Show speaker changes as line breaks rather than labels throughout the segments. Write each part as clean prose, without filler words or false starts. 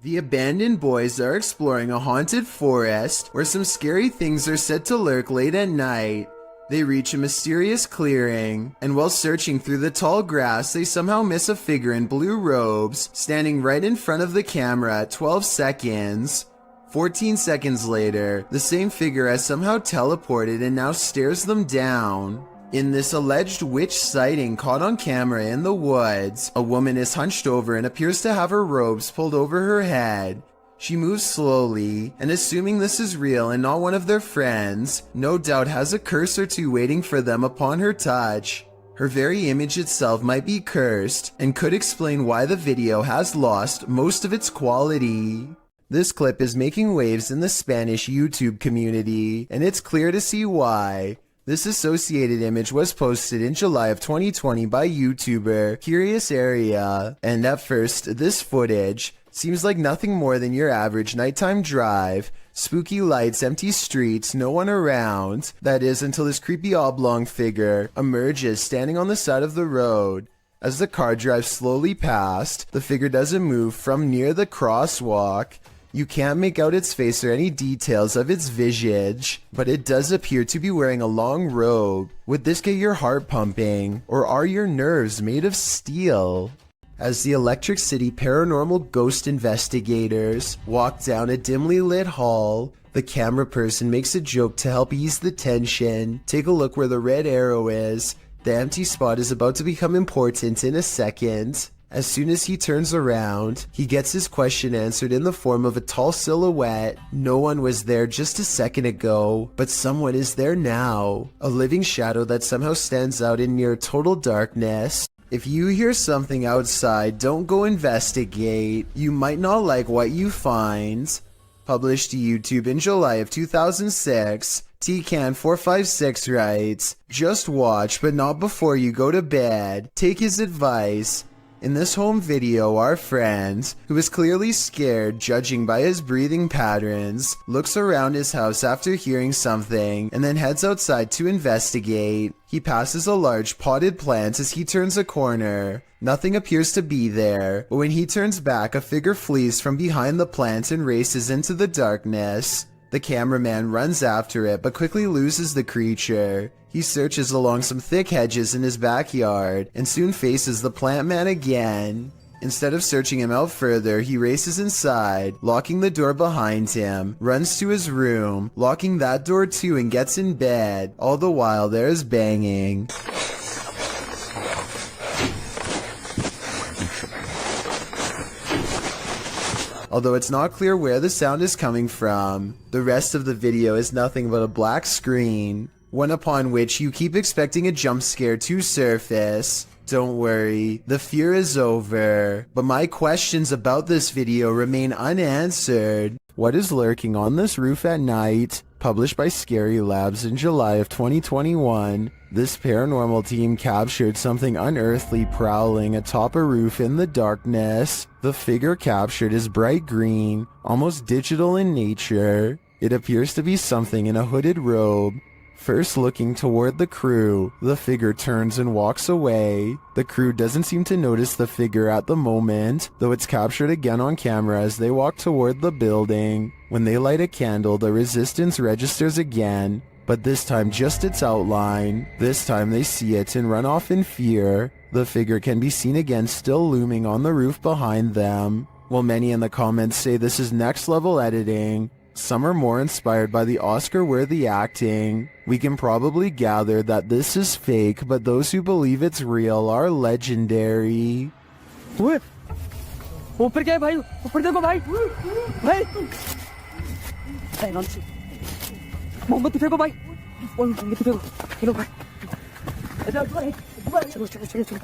The abandoned boys are exploring a haunted forest where some scary things are said to lurk late at night. They reach a mysterious clearing, and while searching through the tall grass, they somehow miss a figure in blue robes standing right in front of the camera at 12 seconds. 14 seconds later, the same figure has somehow teleported and now stares them down. In this alleged witch sighting caught on camera in the woods, a woman is hunched over and appears to have her robes pulled over her head. She moves slowly, and assuming this is real and not one of their friends, no doubt has a curse or two waiting for them upon her touch. Her very image itself might be cursed, and could explain why the video has lost most of its quality. This clip is making waves in the Spanish YouTube community, and it's clear to see why. This associated image was posted in July of 2020 by YouTuber Curious Area, and at first, this footage seems like nothing more than your average nighttime drive. Spooky lights, empty streets, no one around. That is, until this creepy oblong figure emerges standing on the side of the road. As the car drives slowly past, the figure doesn't move from near the crosswalk. You can't make out its face or any details of its visage, but it does appear to be wearing a long robe. Would this get your heart pumping, or are your nerves made of steel? As the Electric City paranormal ghost investigators walk down a dimly lit hall, the camera person makes a joke to help ease the tension. Take a look where the red arrow is. The empty spot is about to become important in a second. As soon as he turns around, he gets his question answered in the form of a tall silhouette. No one was there just a second ago, but someone is there now. A living shadow that somehow stands out in near total darkness. If you hear something outside, don't go investigate. You might not like what you find. Published to YouTube in July of 2006, TCan456 writes, "Just watch, but not before you go to bed. Take his advice." In this home video, our friend, who is clearly scared judging by his breathing patterns, looks around his house after hearing something and then heads outside to investigate. He passes a large potted plant as he turns a corner. Nothing appears to be there, but when he turns back, a figure flees from behind the plant and races into the darkness. The cameraman runs after it but quickly loses the creature. He searches along some thick hedges in his backyard and soon faces the plant man again. Instead of searching him out further, he races inside, locking the door behind him, runs to his room, locking that door too, and gets in bed. All the while there is banging. Although it's not clear where the sound is coming from. The rest of the video is nothing but a black screen, one upon which you keep expecting a jump scare to surface. Don't worry, the fear is over. But my questions about this video remain unanswered. What is lurking on this roof at night? Published by Scary Labs in July of 2021. This paranormal team captured something unearthly prowling atop a roof in the darkness. The figure captured is bright green, almost digital in nature. It appears to be something in a hooded robe. First looking toward the crew, the figure turns and walks away. The crew doesn't seem to notice the figure at the moment, though it's captured again on camera as they walk toward the building. When they light a candle, the resistance registers again, but this time just its outline. This time they see it and run off in fear. The figure can be seen again still looming on the roof behind them. While many in the comments say this is next level editing, some are more inspired by the Oscar-worthy acting. We can probably gather that this is fake, but those who believe it's real are legendary.
ऊपर क्या है भाई? ऊपर देखो भाई. भाई. मोमबत्ती फेंको भाई. मोमबत्ती फेंको. चलो भाई. चलो चलो चलो चलो.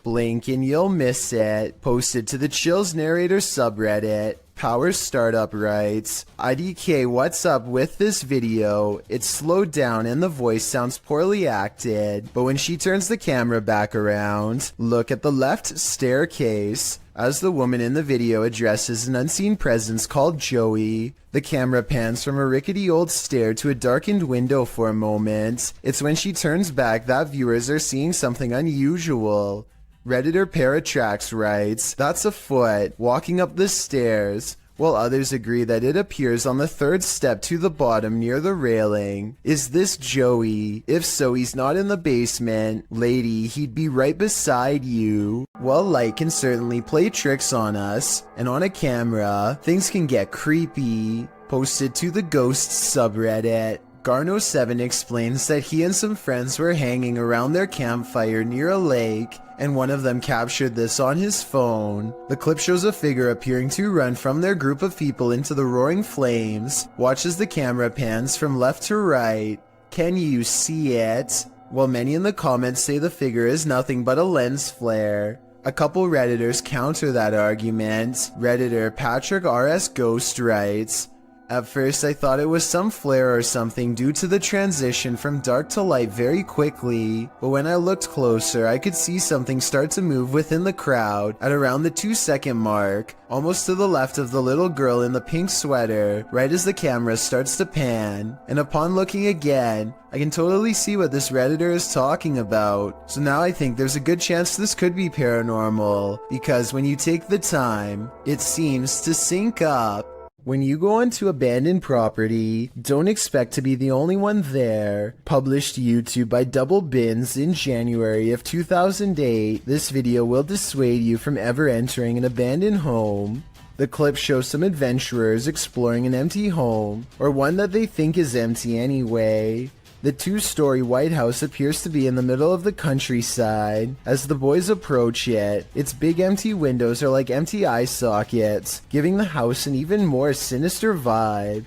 Blink and you'll miss it. Posted to the Chills Narrator subreddit. Power Startup writes, IDK, what's up with this video? It's slowed down and the voice sounds poorly acted, but when she turns the camera back around, look at the left staircase. As the woman in the video addresses an unseen presence called Joey, the camera pans from a rickety old stair to a darkened window for a moment. It's when she turns back that viewers are seeing something unusual. Redditor Paratrax writes, "That's a foot walking up the stairs," while others agree that it appears on the third step to the bottom near the railing. Is this Joey? If so, he's not in the basement. Lady, he'd be right beside you. While light can certainly play tricks on us, and on a camera, things can get creepy. Posted to the Ghosts subreddit. Garno7 explains that he and some friends were hanging around their campfire near a lake, and one of them captured this on his phone. The clip shows a figure appearing to run from their group of people into the roaring flames. Watch as the camera pans from left to right. Can you see it? While many in the comments say the figure is nothing but a lens flare. A couple Redditors counter that argument. Redditor Patrick RS Ghost writes, "At first I thought it was some flare or something due to the transition from dark to light very quickly, but when I looked closer I could see something start to move within the crowd at around the 2-second mark, almost to the left of the little girl in the pink sweater, right as the camera starts to pan, and upon looking again, I can totally see what this Redditor is talking about. So now I think there's a good chance this could be paranormal, because when you take the time, it seems to sync up." When you go onto abandoned property, don't expect to be the only one there. Published to YouTube by Double Bins in January of 2008, this video will dissuade you from ever entering an abandoned home. The clip shows some adventurers exploring an empty home, or one that they think is empty anyway. The 2-story White House appears to be in the middle of the countryside. As the boys approach it, its big empty windows are like empty eye sockets, giving the house an even more sinister vibe.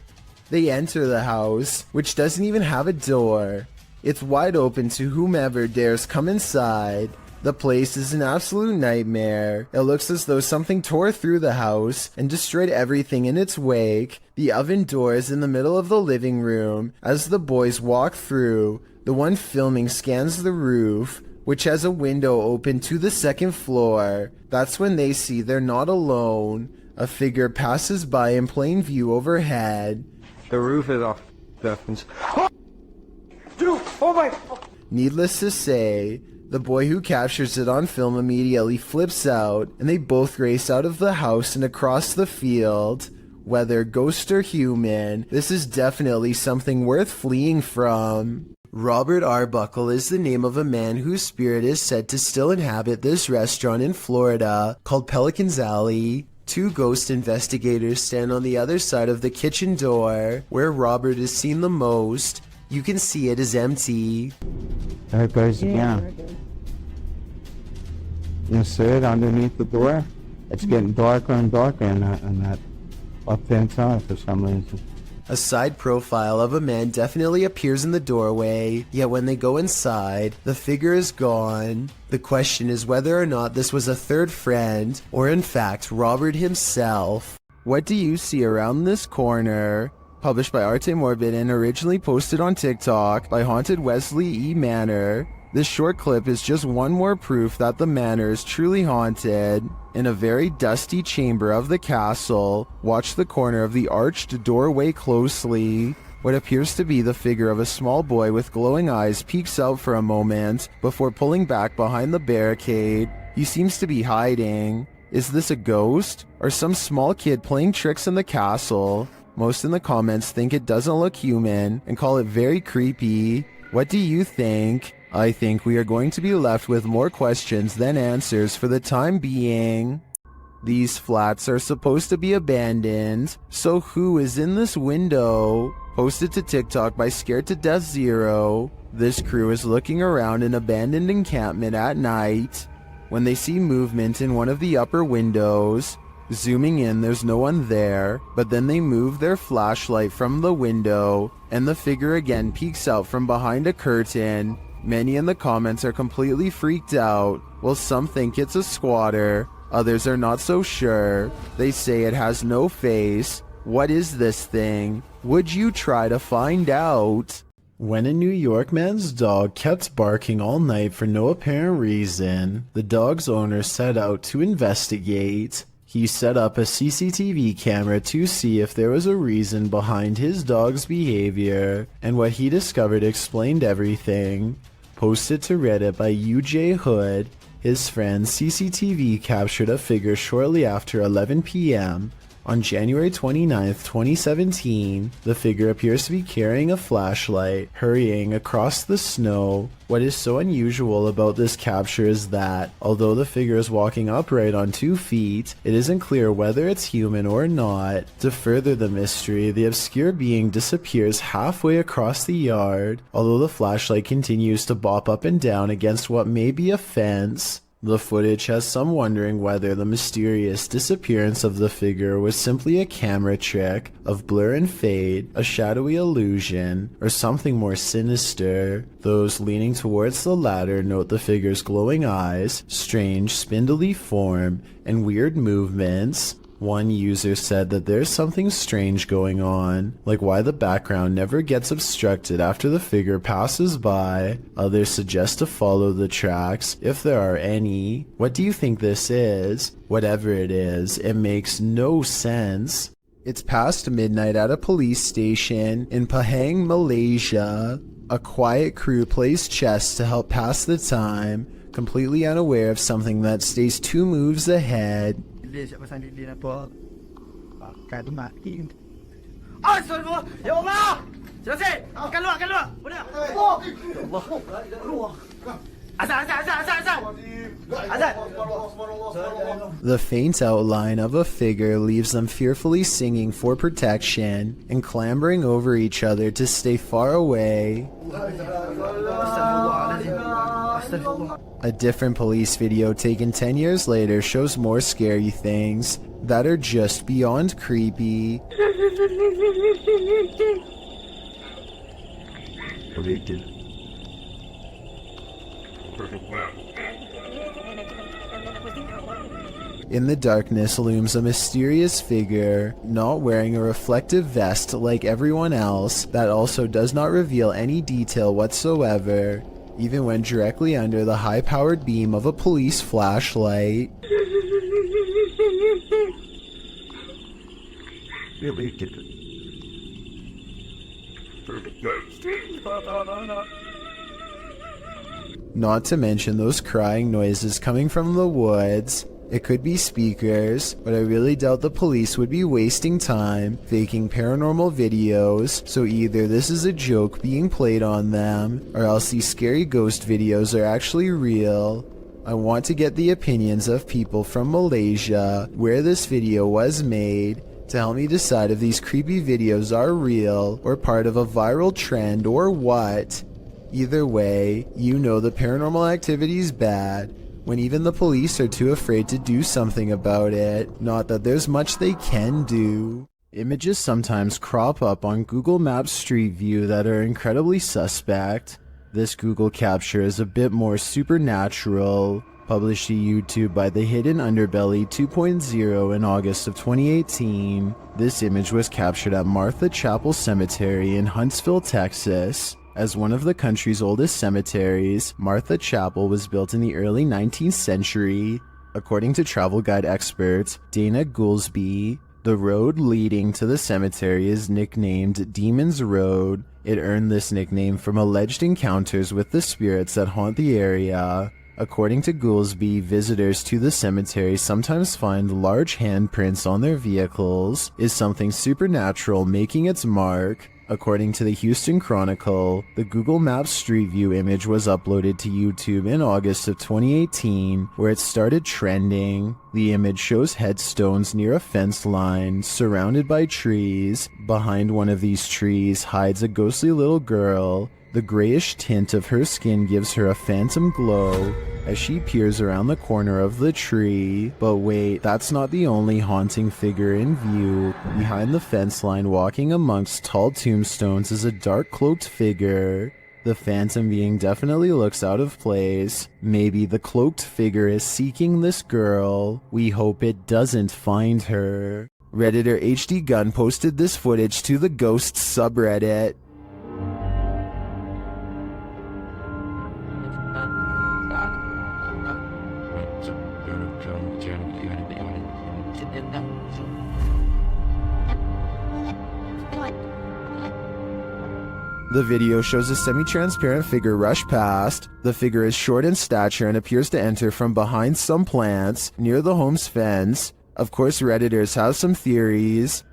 They enter the house, which doesn't even have a door. It's wide open to whomever dares come inside. The place is an absolute nightmare. It looks as though something tore through the house and destroyed everything in its wake. The oven door is in the middle of the living room. As the boys walk through, the one filming scans the roof, which has a window open to the 2nd floor. That's when they see they're not alone. A figure passes by in plain view overhead.
The roof is off. Dude, oh my!
Needless to say, the boy who captures it on film immediately flips out, and they both race out of the house and across the field. Whether ghost or human, this is definitely something worth fleeing from. Robert Arbuckle is the name of a man whose spirit is said to still inhabit this restaurant in Florida called Pelican's Alley. 2 ghost investigators stand on the other side of the kitchen door, where Robert is seen the most. You can see it is empty.
There it goes again. You see it underneath the door? It's getting darker and darker in that left-hand side for some reason.
A side profile of a man definitely appears in the doorway, yet when they go inside, the figure is gone. The question is whether or not this was a third friend, or in fact Robert himself. What do you see around this corner? Published by Arte Morbid and originally posted on TikTok by Haunted Wesley E. Manor. This short clip is just one more proof that the manor is truly haunted. In a very dusty chamber of the castle, watch the corner of the arched doorway closely. What appears to be the figure of a small boy with glowing eyes peeks out for a moment before pulling back behind the barricade. He seems to be hiding. Is this a ghost or some small kid playing tricks in the castle? Most in the comments think it doesn't look human and call it very creepy. What do you think? I think we are going to be left with more questions than answers for the time being. These flats are supposed to be abandoned, so who is in this window? Posted to TikTok by Scared to Death Zero. This crew is looking around an abandoned encampment at night when they see movement in one of the upper windows. Zooming in, there's no one there, but then they move their flashlight from the window, and the figure again peeks out from behind a curtain. Many in the comments are completely freaked out, while some think it's a squatter, others are not so sure. They say it has no face. What is this thing? Would you try to find out? When a New York man's dog kept barking all night for no apparent reason, the dog's owner set out to investigate. He set up a CCTV camera to see if there was a reason behind his dog's behavior, and what he discovered explained everything. Posted to Reddit by UJ Hood, His friend's CCTV captured a figure shortly after 11 p.m. On January 29, 2017, the figure appears to be carrying a flashlight, hurrying across the snow. What is so unusual about this capture is that, although the figure is walking upright on 2 feet, it isn't clear whether it's human or not. To further the mystery, the obscure being disappears halfway across the yard, although the flashlight continues to bop up and down against what may be a fence. The footage has some wondering whether the mysterious disappearance of the figure was simply a camera trick of blur and fade, a shadowy illusion, or something more sinister. Those leaning towards the latter note the figure's glowing eyes, strange spindly form, and weird movements. One user said that there's something strange going on, like why the background never gets obstructed after the figure passes by. Others suggest to follow the tracks, if there are any. What do you think this is? Whatever it is, it makes no sense. It's past midnight at a police station in Pahang, Malaysia. A quiet crew plays chess to help pass the time, completely unaware of something that stays 2 moves ahead. The faint outline of a figure leaves them fearfully singing for protection and clambering over each other to stay far away. A different police video taken 10 years later shows more scary things that are just beyond creepy. In the darkness looms a mysterious figure, not wearing a reflective vest like everyone else, that also does not reveal any detail whatsoever, even when directly under the high-powered beam of a police flashlight. Not to mention those crying noises coming from the woods. It could be speakers, but I really doubt the police would be wasting time faking paranormal videos, so either this is a joke being played on them, or else these scary ghost videos are actually real. I want to get the opinions of people from Malaysia, where this video was made, to help me decide if these creepy videos are real, or part of a viral trend, or what. Either way, you know the paranormal activity's bad, when even the police are too afraid to do something about it. Not that there's much they can do. Images sometimes crop up on Google Maps Street View that are incredibly suspect. This Google capture is a bit more supernatural. Published to YouTube by The Hidden Underbelly 2.0 in August of 2018. This image was captured at Martha Chapel Cemetery in Huntsville, Texas. As one of the country's oldest cemeteries, Martha Chapel was built in the early 19th century. According to travel guide expert Dana Goolsby, the road leading to the cemetery is nicknamed Demon's Road. It earned this nickname from alleged encounters with the spirits that haunt the area. According to Goolsby, visitors to the cemetery sometimes find large handprints on their vehicles. Is something supernatural making its mark? According to the Houston Chronicle, the Google Maps Street View image was uploaded to YouTube in August of 2018, where it started trending. The image shows headstones near a fence line, surrounded by trees. Behind one of these trees hides a ghostly little girl. The grayish tint of her skin gives her a phantom glow as she peers around the corner of the tree. But wait, that's not the only haunting figure in view. Behind the fence line, walking amongst tall tombstones, is a dark cloaked figure. The phantom being definitely looks out of place. Maybe the cloaked figure is seeking this girl. We hope it doesn't find her. Redditor HD Gun posted this footage to the Ghosts subreddit. The video shows a semi-transparent figure rush past. The figure is short in stature and appears to enter from behind some plants near the home's fence. Of course, Redditors have some theories.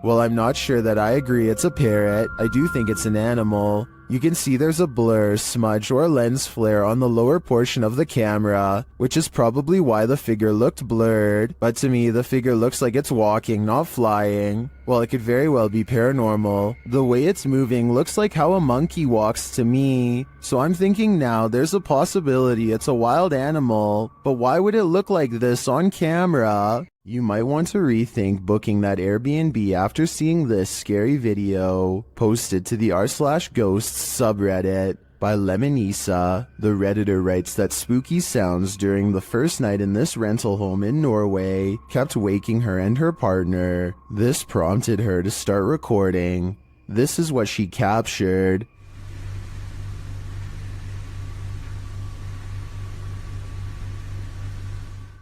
While I'm not sure that I agree it's a parrot, I do think it's an animal. You can see there's a blur, smudge, or lens flare on the lower portion of the camera, which is probably why the figure looked blurred, but to me the figure looks like it's walking, not flying. While it could very well be paranormal, the way it's moving looks like how a monkey walks to me, so I'm thinking now there's a possibility it's a wild animal, but why would it look like this on camera? You might want to rethink booking that Airbnb after seeing this scary video posted to the r/ghosts subreddit by Lemonisa. The Redditor writes that spooky sounds during the first night in this rental home in Norway kept waking her and her partner. This prompted her to start recording. This is what she captured.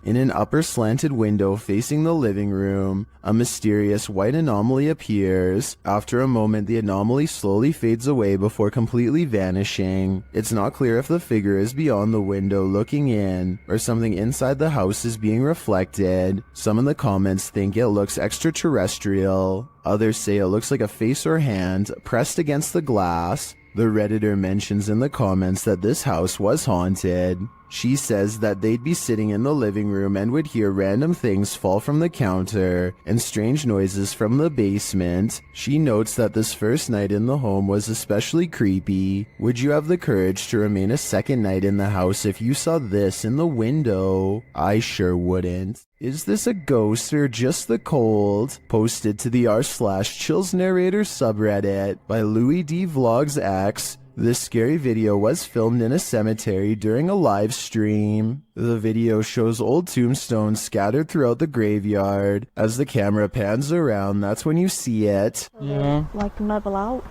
In an upper slanted window facing the living room, a mysterious white anomaly appears. After a moment, the anomaly slowly fades away before completely vanishing. It's not clear if the figure is beyond the window looking in, or something inside the house is being reflected. Some in the comments think it looks extraterrestrial. Others say it looks like a face or hand pressed against the glass. The Redditor mentions in the comments that this house was haunted. She says that they'd be sitting in the living room and would hear random things fall from the counter and strange noises from the basement. She notes that this first night in the home was especially creepy. Would you have the courage to remain a second night in the house if you saw this in the window? I sure wouldn't. Is this a ghost or just the cold? Posted to the r/chills narrator subreddit by Louis D Vlogs X. This scary video was filmed in a cemetery during a live stream. The video shows old tombstones scattered throughout the graveyard. As the camera pans around, that's when you see it.
Yeah.
Like nibble out.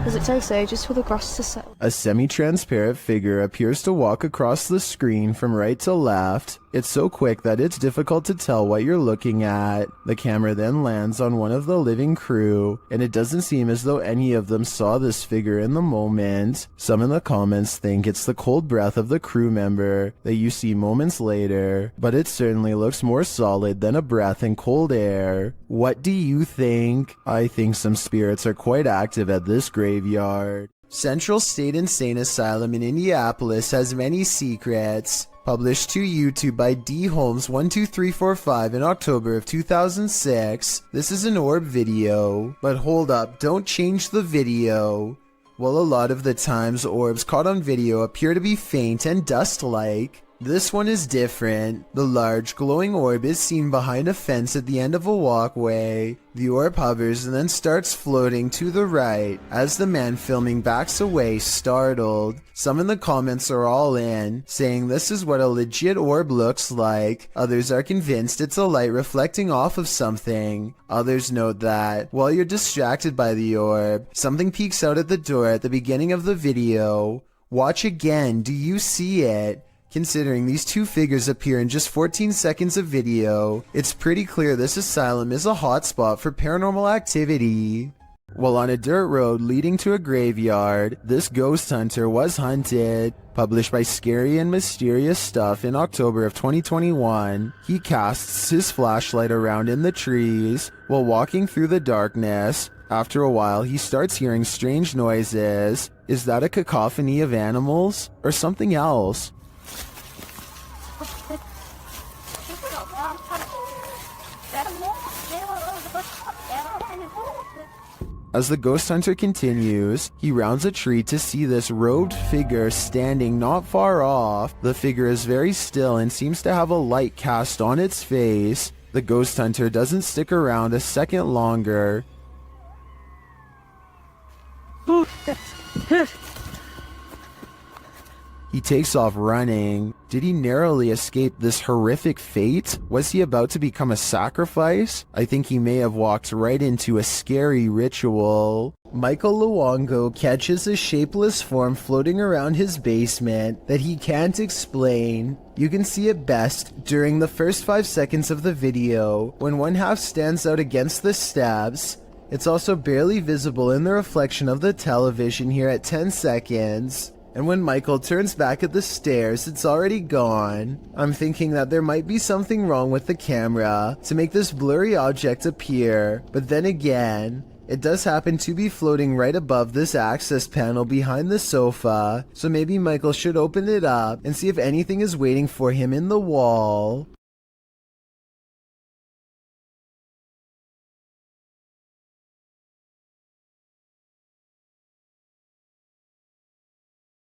Does it take ages for the grass to settle?
A semi-transparent figure appears to walk across the screen from right to left. It's so quick that it's difficult to tell what you're looking at. The camera then lands on one of the living crew, and it doesn't seem as though any of them saw this figure in the moment. Some in the comments think it's the cold breath of the crew member that you see moments later, but it certainly looks more solid than a breath in cold air. What do you think? I think some spirits are quite active at this graveyard. Central State Insane Asylum in Indianapolis has many secrets. Published to YouTube by D Holmes 12345 in October of 2006. This is an orb video. But hold up, don't change the video. Well, a lot of the times orbs caught on video appear to be faint and dust-like. This one is different. The large glowing orb is seen behind a fence at the end of a walkway. The orb hovers and then starts floating to the right as the man filming backs away, startled. Some in the comments are all in, saying this is what a legit orb looks like. Others are convinced it's a light reflecting off of something. Others note that, while you're distracted by the orb, something peeks out at the door at the beginning of the video. Watch again, do you see it? Considering these two figures appear in just 14 seconds of video, it's pretty clear this asylum is a hotspot for paranormal activity. While on a dirt road leading to a graveyard, this ghost hunter was hunted. Published by Scary and Mysterious Stuff in October of 2021, he casts his flashlight around in the trees while walking through the darkness. After a while, he starts hearing strange noises. Is that a cacophony of animals or something else? As the ghost hunter continues, he rounds a tree to see this robed figure standing not far off. The figure is very still and seems to have a light cast on its face. The ghost hunter doesn't stick around a second longer. He takes off running. Did he narrowly escape this horrific fate? Was he about to become a sacrifice? I think he may have walked right into a scary ritual. Michael Luongo catches a shapeless form floating around his basement that he can't explain. You can see it best during the first 5 seconds of the video when one half stands out against the steps. It's also barely visible in the reflection of the television here at 10 seconds. And when Michael turns back at the stairs, it's already gone. I'm thinking that there might be something wrong with the camera to make this blurry object appear, but then again, it does happen to be floating right above this access panel behind the sofa, so maybe Michael should open it up and see if anything is waiting for him in the wall.